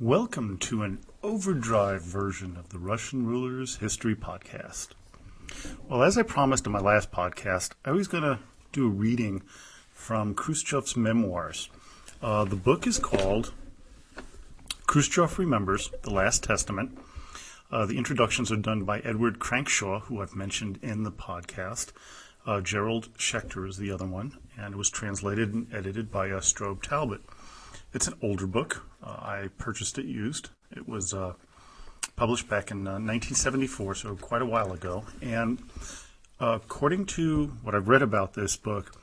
Welcome to an Overdrive version of the Russian Rulers History Podcast. Well, as I promised in my last podcast, I was going to do a reading from Khrushchev's memoirs. The book is called Khrushchev Remembers, The Last Testament. The introductions are done by Edward Crankshaw, who I've mentioned in the podcast. Gerald Schechter is the other one, and it was translated and edited by Strobe Talbot. It's an older book. I purchased it used. It was published back in 1974, so quite a while ago. And according to what I've read about this book,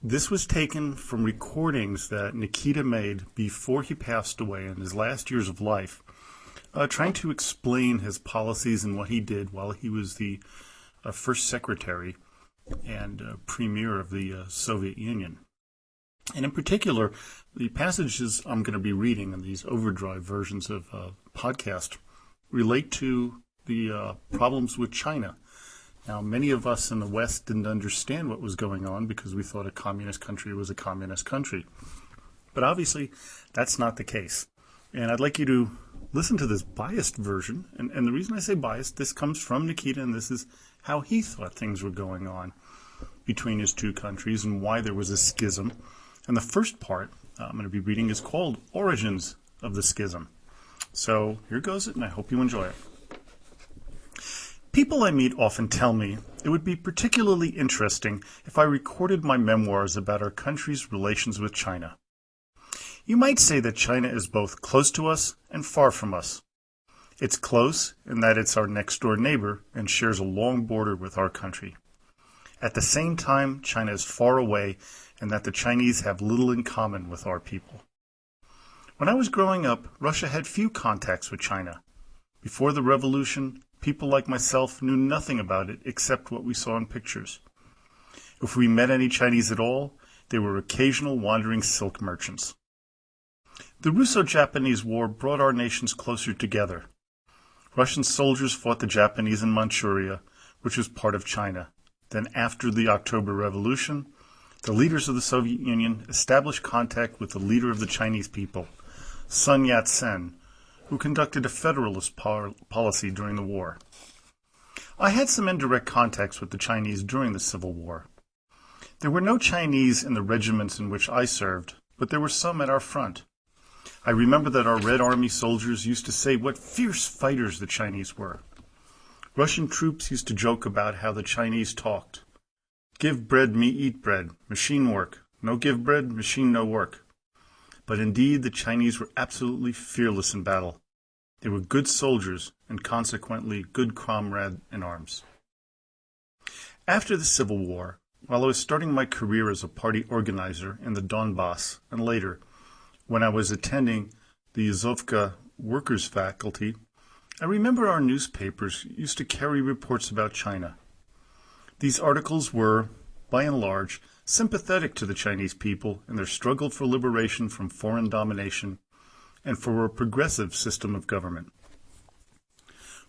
this was taken from recordings that Nikita made before he passed away in his last years of life, trying to explain his policies and what he did while he was the first secretary and premier of the Soviet Union. And in particular, the passages I'm going to be reading in these Overdrive versions of podcast relate to the problems with China. Now, many of us in the West didn't understand what was going on because we thought a communist country was a communist country. But obviously, that's not the case. And I'd like you to listen to this biased version. And the reason I say biased, this comes from Nikita, and this is how he thought things were going on between his two countries and why there was a schism. And the first part I'm going to be reading is called Origins of the Schism. So here goes it, and I hope you enjoy it. People I meet often tell me it would be particularly interesting if I recorded my memoirs about our country's relations with China. You might say that China is both close to us and far from us. It's close in that it's our next-door neighbor and shares a long border with our country. At the same time, China is far away and that the Chinese have little in common with our people. When I was growing up, Russia had few contacts with China. Before the revolution, people like myself knew nothing about it except what we saw in pictures. If we met any Chinese at all, they were occasional wandering silk merchants. The Russo-Japanese War brought our nations closer together. Russian soldiers fought the Japanese in Manchuria, which was part of China. Then after the October Revolution, the leaders of the Soviet Union established contact with the leader of the Chinese people, Sun Yat-sen, who conducted a federalist policy during the war. I had some indirect contacts with the Chinese during the Civil War. There were no Chinese in the regiments in which I served, but there were some at our front. I remember that our Red Army soldiers used to say what fierce fighters the Chinese were. Russian troops used to joke about how the Chinese talked. Give bread, me eat bread, machine work. No give bread, machine no work. But indeed, the Chinese were absolutely fearless in battle. They were good soldiers and consequently good comrades in arms. After the Civil War, while I was starting my career as a party organizer in the Donbass, and later, when I was attending the Yuzovka Workers' Faculty, I remember our newspapers used to carry reports about China. These articles were, by and large, sympathetic to the Chinese people in their struggle for liberation from foreign domination and for a progressive system of government.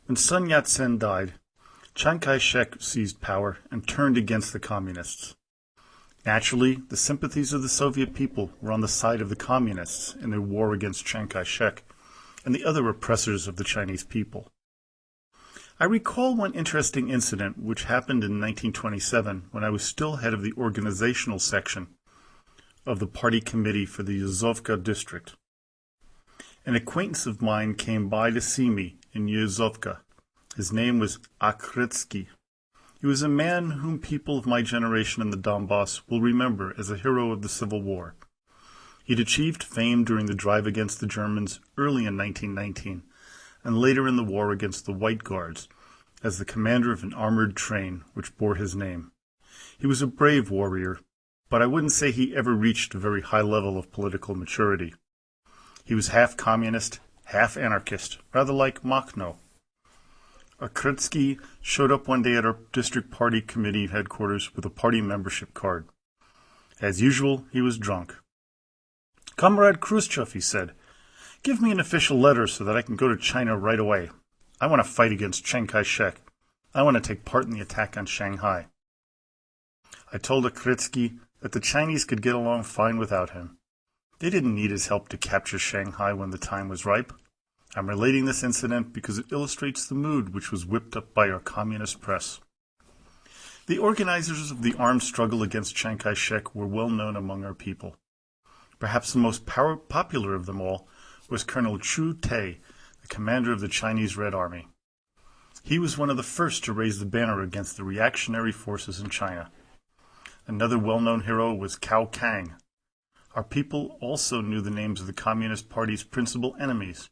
When Sun Yat-sen died, Chiang Kai-shek seized power and turned against the communists. Naturally, the sympathies of the Soviet people were on the side of the communists in their war against Chiang Kai-shek and the other oppressors of the Chinese people. I recall one interesting incident which happened in 1927 when I was still head of the organizational section of the party committee for the Yuzovka district. An acquaintance of mine came by to see me in Yuzovka. His name was Akritsky. He was a man whom people of my generation in the Donbass will remember as a hero of the Civil War. He'd achieved fame during the drive against the Germans early in 1919, and later in the war against the White Guards, as the commander of an armored train which bore his name. He was a brave warrior, but I wouldn't say he ever reached a very high level of political maturity. He was half communist, half anarchist, rather like Makhno. Akritsky showed up one day at our district party committee headquarters with a party membership card. As usual, he was drunk. "Comrade Khrushchev," he said, "give me an official letter so that I can go to China right away. I want to fight against Chiang Kai-shek. I want to take part in the attack on Shanghai." I told Akritsky that the Chinese could get along fine without him. They didn't need his help to capture Shanghai when the time was ripe. I'm relating this incident because it illustrates the mood which was whipped up by our communist press. The organizers of the armed struggle against Chiang Kai-shek were well known among our people. Perhaps the most popular of them all was Colonel Chu Tai, the commander of the Chinese Red Army. He was one of the first to raise the banner against the reactionary forces in China. Another well-known hero was Cao Kang. Our people also knew the names of the Communist Party's principal enemies,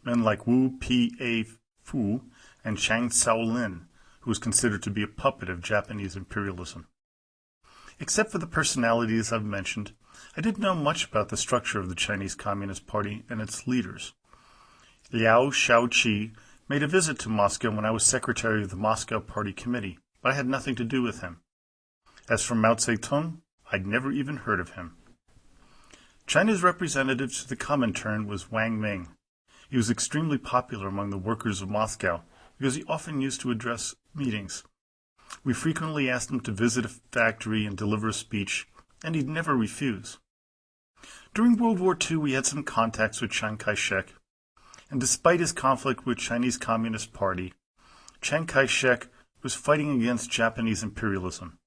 men like Wu P.A. Fu and Chang Cao-lin, who was considered to be a puppet of Japanese imperialism. Except for the personalities I've mentioned, I didn't know much about the structure of the Chinese Communist Party and its leaders. Liao Shaoqi made a visit to Moscow when I was secretary of the Moscow Party Committee, but I had nothing to do with him. As for Mao Zedong, I'd never even heard of him. China's representative to the Comintern was Wang Ming. He was extremely popular among the workers of Moscow because he often used to address meetings. We frequently asked him to visit a factory and deliver a speech, and he'd never refuse. During World War II, we had some contacts with Chiang Kai-shek, and despite his conflict with Chinese Communist Party, Chiang Kai-shek was fighting against Japanese imperialism.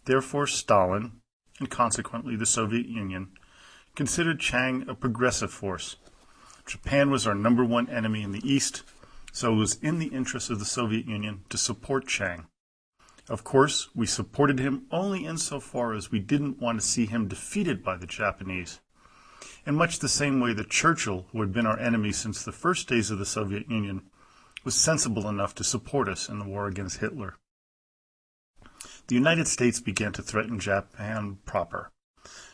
Therefore, Stalin, and consequently the Soviet Union, considered Chiang a progressive force. Japan was our number one enemy in the East, so it was in the interest of the Soviet Union to support Chiang. Of course, we supported him only insofar as we didn't want to see him defeated by the Japanese, in much the same way that Churchill, who had been our enemy since the first days of the Soviet Union, was sensible enough to support us in the war against Hitler. The United States began to threaten Japan proper.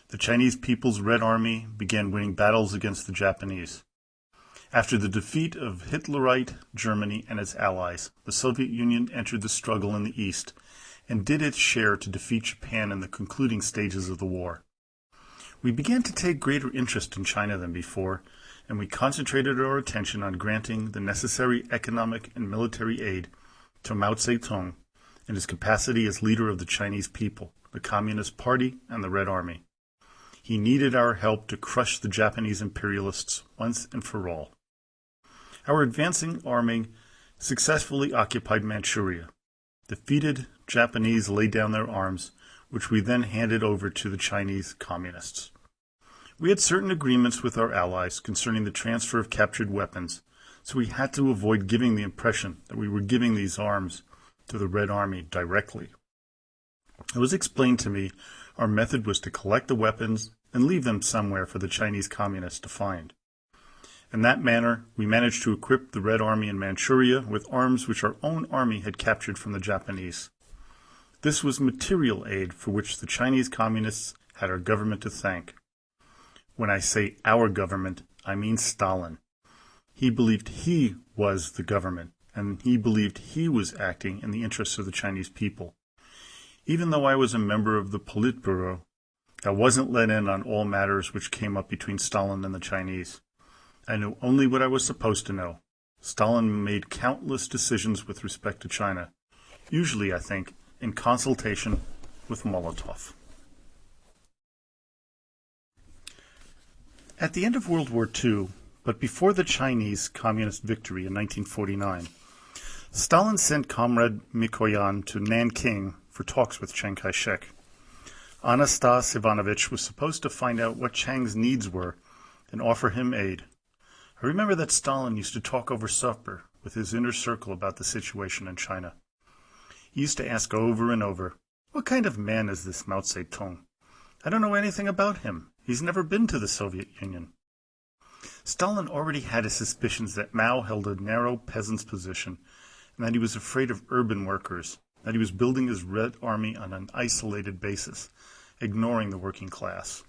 The Chinese People's Red Army began winning battles against the Japanese. After the defeat of Hitlerite Germany and its allies, the Soviet Union entered the struggle in the East and did its share to defeat Japan in the concluding stages of the war. We began to take greater interest in China than before, and we concentrated our attention on granting the necessary economic and military aid to Mao Zedong in his capacity as leader of the Chinese people, the Communist Party, and the Red Army. He needed our help to crush the Japanese imperialists once and for all. Our advancing army successfully occupied Manchuria. Defeated Japanese laid down their arms, which we then handed over to the Chinese communists. We had certain agreements with our allies concerning the transfer of captured weapons, so we had to avoid giving the impression that we were giving these arms to the Red Army directly. It was explained to me our method was to collect the weapons and leave them somewhere for the Chinese communists to find. In that manner, we managed to equip the Red Army in Manchuria with arms which our own army had captured from the Japanese. This was material aid for which the Chinese communists had our government to thank. When I say our government, I mean Stalin. He believed he was the government, and he believed he was acting in the interests of the Chinese people. Even though I was a member of the Politburo, I wasn't let in on all matters which came up between Stalin and the Chinese. I knew only what I was supposed to know. Stalin made countless decisions with respect to China, usually, I think, in consultation with Molotov. At the end of World War II, but before the Chinese communist victory in 1949, Stalin sent Comrade Mikoyan to Nanking for talks with Chiang Kai-shek. Anastas Ivanovich was supposed to find out what Chiang's needs were and offer him aid. I remember that Stalin used to talk over supper with his inner circle about the situation in China. He used to ask over and over, "What kind of man is this Mao Zedong? I don't know anything about him. He's never been to the Soviet Union." Stalin already had his suspicions that Mao held a narrow peasant's position and that he was afraid of urban workers, that he was building his Red Army on an isolated basis, ignoring the working class.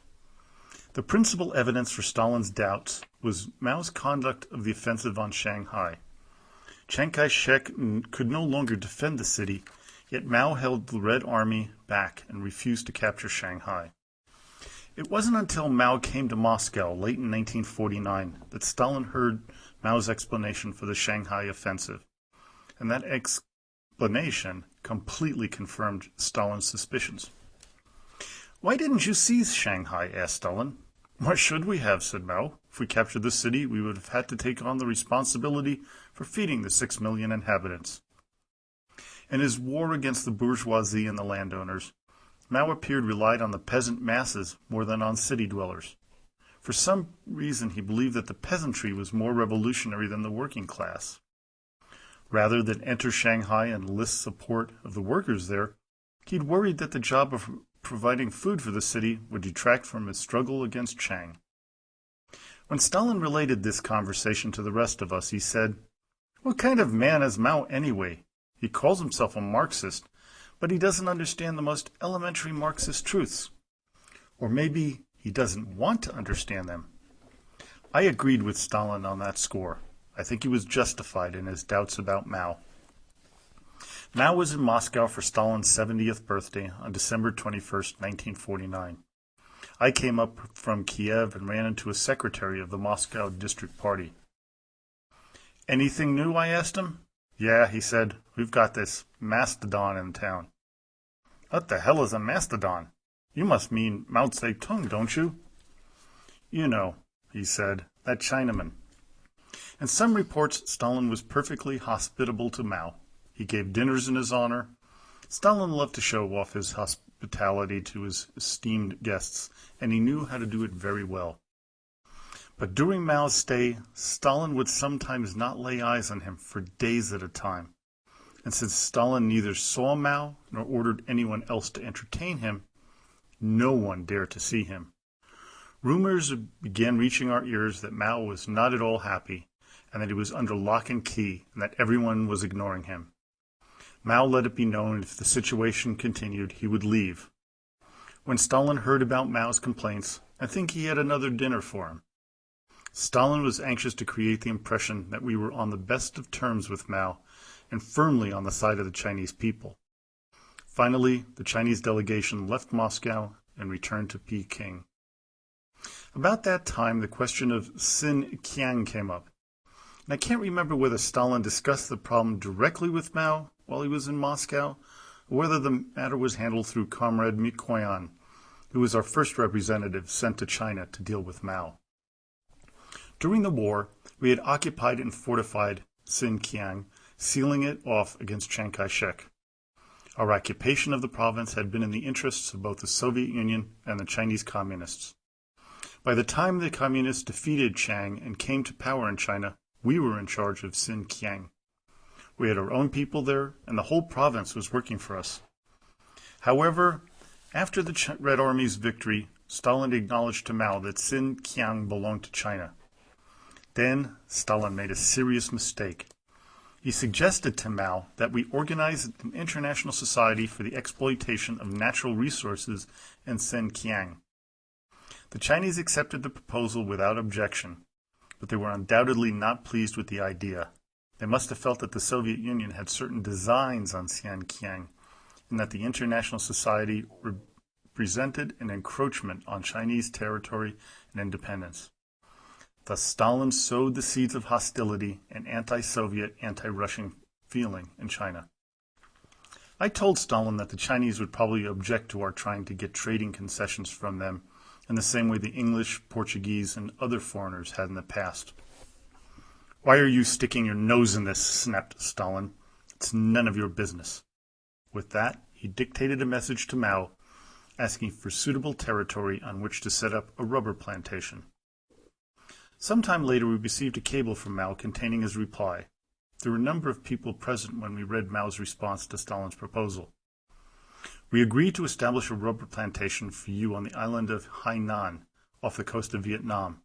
The principal evidence for Stalin's doubts was Mao's conduct of the offensive on Shanghai. Chiang Kai-shek could no longer defend the city, yet Mao held the Red Army back and refused to capture Shanghai. It wasn't until Mao came to Moscow late in 1949 that Stalin heard Mao's explanation for the Shanghai offensive, and that explanation completely confirmed Stalin's suspicions. "Why didn't you seize Shanghai?" asked Stalin. Why should we have, said Mao. If we captured the city, we would have had to take on the responsibility for feeding the 6 million inhabitants. In his war against the bourgeoisie and the landowners, Mao appeared relied on the peasant masses more than on city dwellers. For some reason he believed that the peasantry was more revolutionary than the working class. Rather than enter Shanghai and enlist support of the workers there, he'd worried that the job of providing food for the city would detract from his struggle against Chiang. When Stalin related this conversation to the rest of us, he said, "What kind of man is Mao anyway? He calls himself a Marxist, but he doesn't understand the most elementary Marxist truths. Or maybe he doesn't want to understand them." I agreed with Stalin on that score. I think he was justified in his doubts about Mao. Mao was in Moscow for Stalin's 70th birthday on December 21st, 1949. I came up from Kiev and ran into a secretary of the Moscow District Party. "Anything new?" I asked him. "Yeah," he said, "we've got this mastodon in town." "What the hell is a mastodon? You must mean Mao Zedong, don't you?" "You know," he said, "that Chinaman." In some reports, Stalin was perfectly hospitable to Mao. He gave dinners in his honor. Stalin loved to show off his hospitality to his esteemed guests, and he knew how to do it very well. But during Mao's stay, Stalin would sometimes not lay eyes on him for days at a time. And since Stalin neither saw Mao nor ordered anyone else to entertain him, no one dared to see him. Rumors began reaching our ears that Mao was not at all happy, and that he was under lock and key, and that everyone was ignoring him. Mao let it be known if the situation continued, he would leave. When Stalin heard about Mao's complaints, I think he had another dinner for him. Stalin was anxious to create the impression that we were on the best of terms with Mao and firmly on the side of the Chinese people. Finally, the Chinese delegation left Moscow and returned to Peking. About that time, the question of Xinjiang came up. And I can't remember whether Stalin discussed the problem directly with Mao while he was in Moscow, or whether the matter was handled through Comrade Mikoyan, who was our first representative sent to China to deal with Mao. During the war, we had occupied and fortified Xinjiang, sealing it off against Chiang Kai-shek. Our occupation of the province had been in the interests of both the Soviet Union and the Chinese Communists. By the time the Communists defeated Chiang and came to power in China, we were in charge of Xinjiang. We had our own people there, and the whole province was working for us. However, after the Red Army's victory, Stalin acknowledged to Mao that Xinjiang belonged to China. Then Stalin made a serious mistake. He suggested to Mao that we organize an international society for the exploitation of natural resources in Xinjiang. The Chinese accepted the proposal without objection, but they were undoubtedly not pleased with the idea. They must have felt that the Soviet Union had certain designs on Xinjiang, and that the international society represented an encroachment on Chinese territory and independence. Thus Stalin sowed the seeds of hostility and anti-Soviet, anti-Russian feeling in China. I told Stalin that the Chinese would probably object to our trying to get trading concessions from them in the same way the English, Portuguese, and other foreigners had in the past. "Why are you sticking your nose in this?" snapped Stalin. "It's none of your business." With that, he dictated a message to Mao, asking for suitable territory on which to set up a rubber plantation. Sometime later, we received a cable from Mao containing his reply. There were a number of people present when we read Mao's response to Stalin's proposal. "We agree to establish a rubber plantation for you on the island of Hainan, off the coast of Vietnam,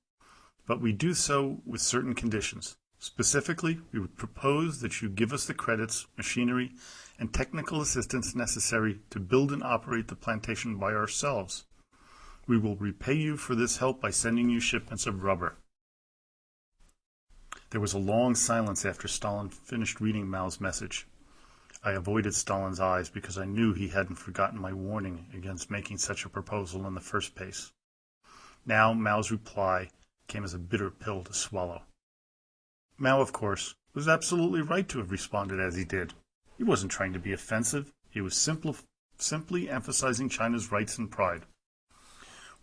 but we do so with certain conditions. Specifically, we would propose that you give us the credits, machinery, and technical assistance necessary to build and operate the plantation by ourselves. We will repay you for this help by sending you shipments of rubber." There was a long silence after Stalin finished reading Mao's message. I avoided Stalin's eyes because I knew he hadn't forgotten my warning against making such a proposal in the first place. Now Mao's reply came as a bitter pill to swallow. Mao, of course, was absolutely right to have responded as he did. He wasn't trying to be offensive. He was simply emphasizing China's rights and pride.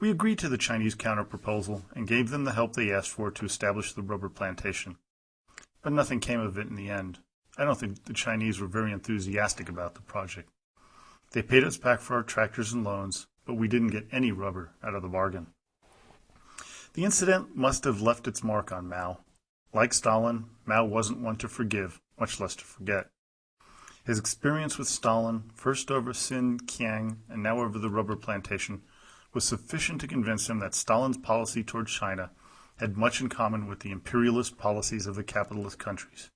We agreed to the Chinese counter-proposal and gave them the help they asked for to establish the rubber plantation. But nothing came of it in the end. I don't think the Chinese were very enthusiastic about the project. They paid us back for our tractors and loans, but we didn't get any rubber out of the bargain. The incident must have left its mark on Mao. Like Stalin, Mao wasn't one to forgive, much less to forget. His experience with Stalin, first over Xinjiang and now over the rubber plantation, was sufficient to convince him that Stalin's policy toward China had much in common with the imperialist policies of the capitalist countries.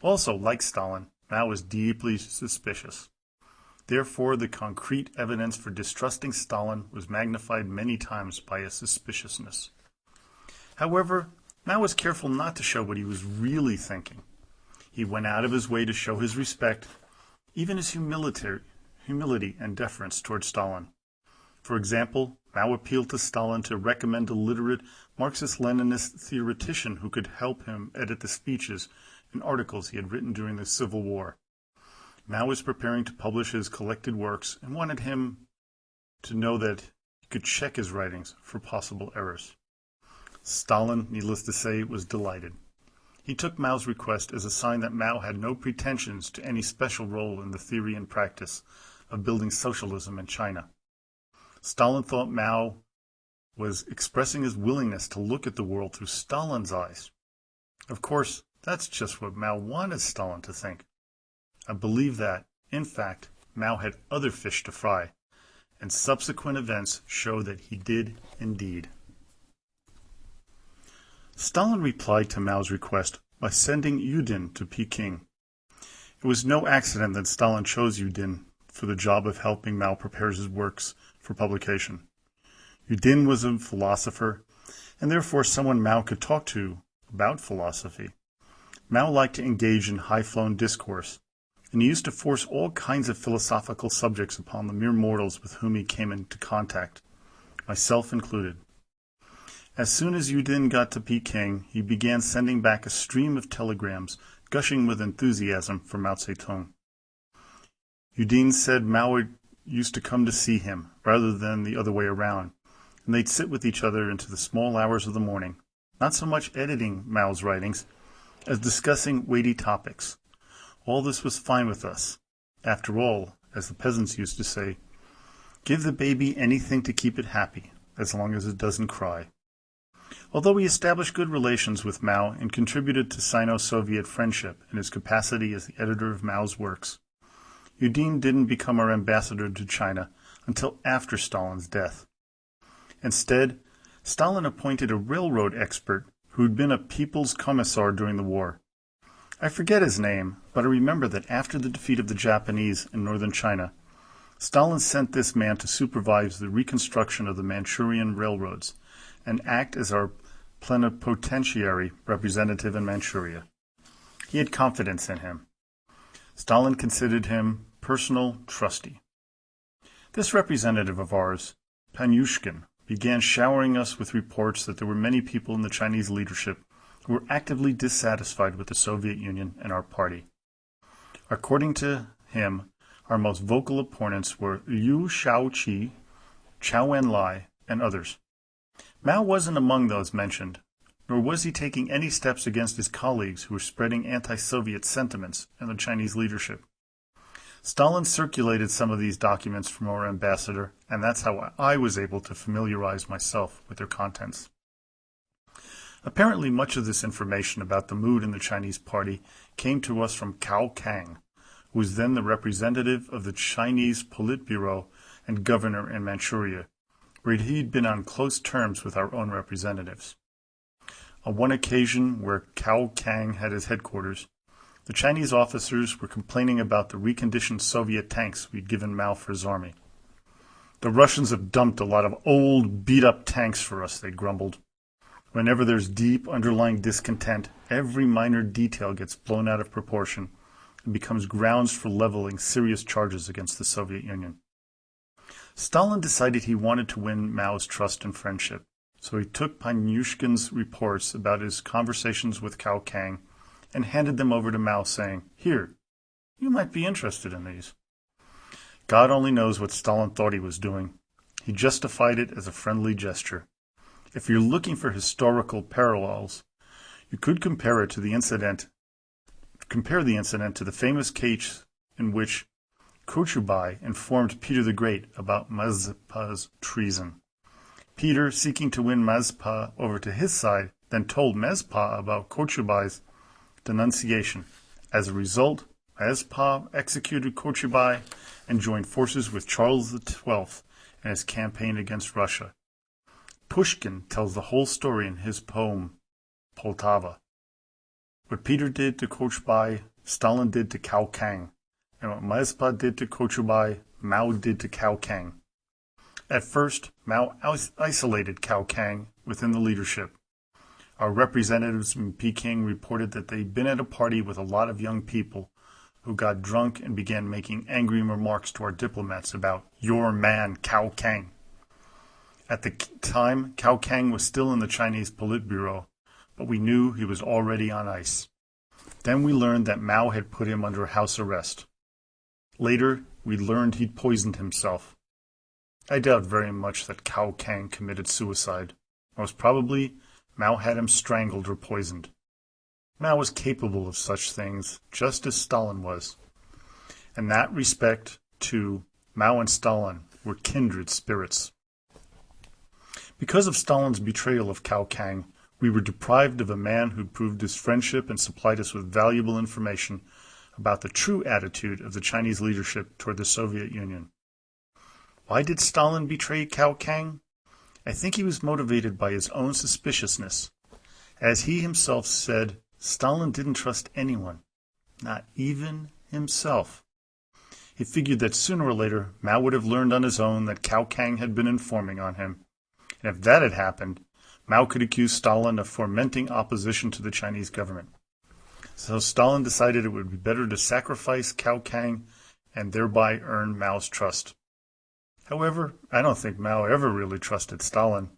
Also, like Stalin, Mao was deeply suspicious. Therefore, the concrete evidence for distrusting Stalin was magnified many times by his suspiciousness. However, Mao was careful not to show what he was really thinking. He went out of his way to show his respect, even his humility and deference toward Stalin. For example, Mao appealed to Stalin to recommend a literate Marxist-Leninist theoretician who could help him edit the speeches and articles he had written during the Civil War. Mao was preparing to publish his collected works and wanted him to know that he could check his writings for possible errors. Stalin, needless to say, was delighted. He took Mao's request as a sign that Mao had no pretensions to any special role in the theory and practice of building socialism in China. Stalin thought Mao was expressing his willingness to look at the world through Stalin's eyes. Of course, that's just what Mao wanted Stalin to think. I believe that, in fact, Mao had other fish to fry, and subsequent events show that he did indeed. Stalin replied to Mao's request by sending Yudin to Peking. It was no accident that Stalin chose Yudin for the job of helping Mao prepare his works for publication. Yudin was a philosopher, and therefore someone Mao could talk to about philosophy. Mao liked to engage in high-flown discourse, and he used to force all kinds of philosophical subjects upon the mere mortals with whom he came into contact, myself included. As soon as Yudin got to Peking, he began sending back a stream of telegrams, gushing with enthusiasm for Mao Zedong. Yudin said Mao used to come to see him, rather than the other way around, and they'd sit with each other into the small hours of the morning, not so much editing Mao's writings, as discussing weighty topics. All this was fine with us. After all, as the peasants used to say, give the baby anything to keep it happy, as long as it doesn't cry. Although he established good relations with Mao and contributed to Sino-Soviet friendship in his capacity as the editor of Mao's works, Yudin didn't become our ambassador to China until after Stalin's death. Instead, Stalin appointed a railroad expert who'd been a people's commissar during the war. I forget his name, but I remember that after the defeat of the Japanese in northern China, Stalin sent this man to supervise the reconstruction of the Manchurian railroads and act as our plenipotentiary representative in Manchuria. He had confidence in him. Stalin considered him personal trustee. This representative of ours, Panyushkin, began showering us with reports that there were many people in the Chinese leadership who were actively dissatisfied with the Soviet Union and our party. According to him, our most vocal opponents were Liu Shaoqi, Chou Enlai, and others. Mao wasn't among those mentioned, nor was he taking any steps against his colleagues who were spreading anti-Soviet sentiments in the Chinese leadership. Stalin circulated some of these documents from our ambassador, and that's how I was able to familiarize myself with their contents. Apparently, much of this information about the mood in the Chinese party came to us from Cao Kang, who was then the representative of the Chinese Politburo and governor in Manchuria, where he'd been on close terms with our own representatives. On one occasion where Cao Kang had his headquarters, the Chinese officers were complaining about the reconditioned Soviet tanks we'd given Mao for his army. The Russians have dumped a lot of old, beat-up tanks for us, they grumbled. Whenever there's deep underlying discontent, every minor detail gets blown out of proportion and becomes grounds for leveling serious charges against the Soviet Union. Stalin decided he wanted to win Mao's trust and friendship, so he took Panyushkin's reports about his conversations with Cao Kang and handed them over to Mao, saying, "Here, you might be interested in these." God only knows what Stalin thought he was doing. He justified it as a friendly gesture. If you're looking for historical parallels, you could compare the incident to the famous case in which Kochubay informed Peter the Great about Mazpa's treason. Peter, seeking to win Mazpa over to his side, then told Mazpa about Kochubay's denunciation. As a result, Mazpa executed Kochubay and joined forces with Charles XII in his campaign against Russia. Pushkin tells the whole story in his poem, Poltava. What Peter did to Kochubay, Stalin did to Cao Kang, and what Mazpa did to Kochubay, Mao did to Cao Kang. At first, Mao isolated Cao Kang within the leadership. Our representatives in Peking reported that they'd been at a party with a lot of young people who got drunk and began making angry remarks to our diplomats about your man, Cao Kang. At the time, Cao Kang was still in the Chinese Politburo, but we knew he was already on ice. Then we learned that Mao had put him under house arrest. Later, we learned he'd poisoned himself. I doubt very much that Cao Kang committed suicide. Most probably, Mao had him strangled or poisoned. Mao was capable of such things, just as Stalin was. In that respect, too, Mao and Stalin were kindred spirits. Because of Stalin's betrayal of Cao Kang, we were deprived of a man who proved his friendship and supplied us with valuable information about the true attitude of the Chinese leadership toward the Soviet Union. Why did Stalin betray Cao Kang? I think he was motivated by his own suspiciousness. As he himself said, Stalin didn't trust anyone, not even himself. He figured that sooner or later Mao would have learned on his own that Cao Kang had been informing on him. And if that had happened, Mao could accuse Stalin of fomenting opposition to the Chinese government. So Stalin decided it would be better to sacrifice Cao Kang and thereby earn Mao's trust. However, I don't think Mao ever really trusted Stalin.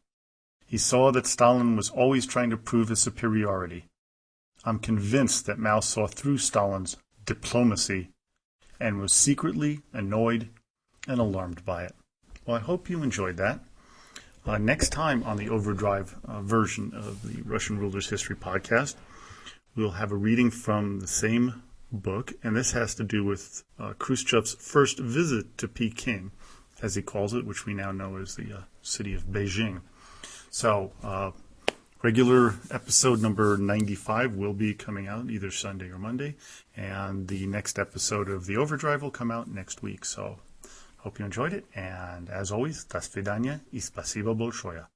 He saw that Stalin was always trying to prove his superiority. I'm convinced that Mao saw through Stalin's diplomacy and was secretly annoyed and alarmed by it. Well, I hope you enjoyed that. Next time on the Overdrive version of the Russian Rulers History podcast, we'll have a reading from the same book, and this has to do with Khrushchev's first visit to Peking, as he calls it, which we now know as the city of Beijing. So, regular episode number 95 will be coming out either Sunday or Monday, and the next episode of the Overdrive will come out next week. So, hope you enjoyed it, and as always, до свидания и спасибо большое.